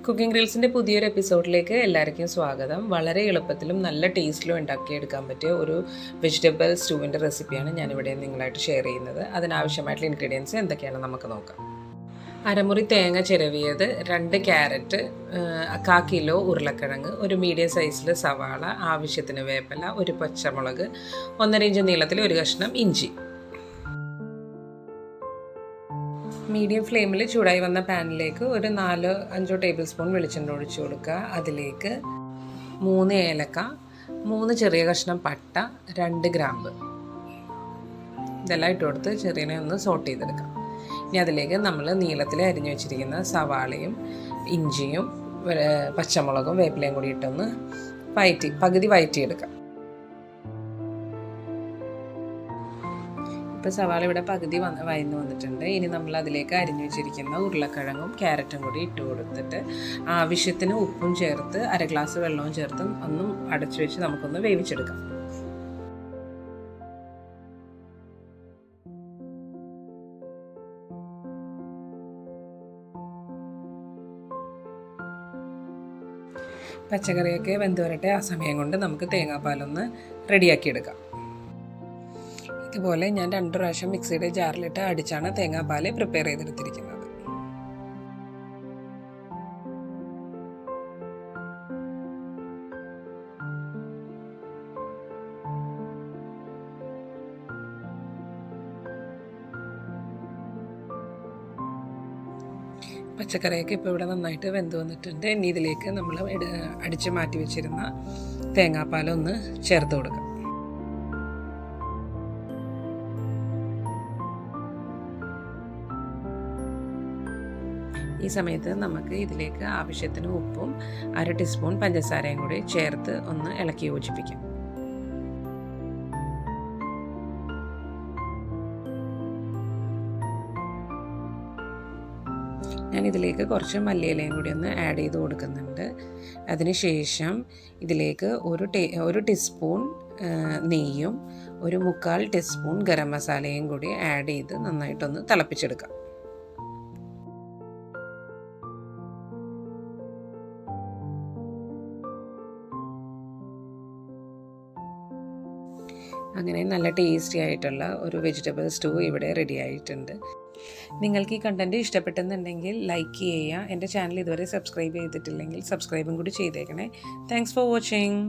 Cooking റീൽസിൻ്റെ പുതിയൊരു എപ്പിസോഡിലേക്ക് എല്ലാവർക്കും സ്വാഗതം. വളരെ എളുപ്പത്തിലും നല്ല ടേസ്റ്റിലും ഉണ്ടാക്കിയെടുക്കാൻ പറ്റിയ ഒരു വെജിറ്റബിൾ സ്റ്റൂവിൻ്റെ റെസിപ്പിയാണ് ഞാനിവിടെ നിങ്ങളായിട്ട് ഷെയർ ചെയ്യുന്നത്. അതിനാവശ്യമായിട്ടുള്ള ഇൻഗ്രീഡിയൻസ് എന്തൊക്കെയാണെന്ന് നമുക്ക് നോക്കാം. അരമുറി തേങ്ങ ചിരവിയത്, 2 ക്യാരറ്റ്, 1/4 കിലോ ഉരുളക്കിഴങ്ങ്, ഒരു മീഡിയം സൈസിൽ സവാള, ആവശ്യത്തിന് വേപ്പില, ഒരു പച്ചമുളക്, 1.5 ഇഞ്ച് നീളത്തിൽ ഒരു കഷ്ണം ഇഞ്ചി. മീഡിയം ഫ്ലെയിമിൽ ചൂടായി വന്ന പാനിലേക്ക് ഒരു 4-5 ടേബിൾ സ്പൂൺ വെളിച്ചെണ്ണ ഒഴിച്ചു കൊടുക്കുക. അതിലേക്ക് 3 ഏലക്ക, 3 ചെറിയ കഷ്ണം പട്ട, 2 ഗ്രാമ്പ് ഇതെല്ലാം ഇട്ട് കൊടുത്ത് ചെറിയനെ ഒന്ന് സോട്ട് ചെയ്തെടുക്കാം. ഇനി അതിലേക്ക് നമ്മൾ നീളത്തിൽ അരിഞ്ഞു വെച്ചിരിക്കുന്ന സവാളയും ഇഞ്ചിയും പച്ചമുളകും വേപ്പിലയും കൂടി ഇട്ടൊന്ന് പകുതി വഴറ്റിയെടുക്കാം. ഇപ്പോൾ സവാള ഇവിടെ പകുതി വഴന്നു വന്നിട്ടുണ്ട്. ഇനി നമ്മൾ അതിലേക്ക് അരിഞ്ഞു വെച്ചിരിക്കുന്ന ഉരുളക്കിഴങ്ങും ക്യാരറ്റും കൂടി ഇട്ട് കൊടുത്തിട്ട് ആവശ്യത്തിന് ഉപ്പും ചേർത്ത് 1/2 ഗ്ലാസ് വെള്ളവും ചേർത്ത് ഒന്നും അടച്ചു വെച്ച് നമുക്കൊന്ന് വേവിച്ചെടുക്കാം. പച്ചക്കറിയൊക്കെ വെന്ത് വരട്ടെ. ആ സമയം കൊണ്ട് നമുക്ക് തേങ്ങാപ്പാലൊന്ന് റെഡിയാക്കിയെടുക്കാം. ഇതുപോലെ ഞാൻ 2 പ്രാവശ്യം മിക്സിയുടെ ജാറിലിട്ട് അടിച്ചാണ് തേങ്ങാപ്പാൽ പ്രിപ്പയർ ചെയ്തെടുത്തിരിക്കുന്നത്. പച്ചക്കറിയൊക്കെ ഇപ്പോൾ ഇവിടെ നന്നായിട്ട് വെന്ത് വന്നിട്ടുണ്ട്. ഇനി ഇതിലേക്ക് നമ്മൾ അടിച്ച് മാറ്റി വെച്ചിരുന്ന തേങ്ങാപ്പാലൊന്ന് ചേർത്ത് കൊടുക്കാം. ഈ സമയത്ത് നമുക്ക് ഇതിലേക്ക് ആവശ്യത്തിന് ഉപ്പും 1/2 ടീസ്പൂൺ പഞ്ചസാരയും കൂടി ചേർത്ത് ഒന്ന് ഇളക്കി യോജിപ്പിക്കാം. ഞാൻ ഇതിലേക്ക് കുറച്ച് മല്ലിയിലയും കൂടി ഒന്ന് ആഡ് ചെയ്ത് കൊടുക്കുന്നുണ്ട്. അതിനുശേഷം ഇതിലേക്ക് ഒരു ടീസ്പൂൺ നെയ്യും 1/4 ടീസ്പൂൺ ഗരം മസാലയും കൂടി ആഡ് ചെയ്ത് നന്നായിട്ടൊന്ന് തിളപ്പിച്ചെടുക്കാം. അങ്ങനെ നല്ല ടേസ്റ്റി ആയിട്ടുള്ള ഒരു വെജിറ്റബിൾ സ്റ്റൂ ഇവിടെ റെഡി ആയിട്ടുണ്ട്. നിങ്ങൾക്ക് ഈ കണ്ടൻറ്റ് ഇഷ്ടപ്പെട്ടെന്നുണ്ടെങ്കിൽ ലൈക്ക് ചെയ്യുക. എൻ്റെ ചാനൽ ഇതുവരെ സബ്സ്ക്രൈബ് ചെയ്തിട്ടില്ലെങ്കിൽ സബ്സ്ക്രൈബും കൂടി ചെയ്തേക്കണേ. Thanks for watching.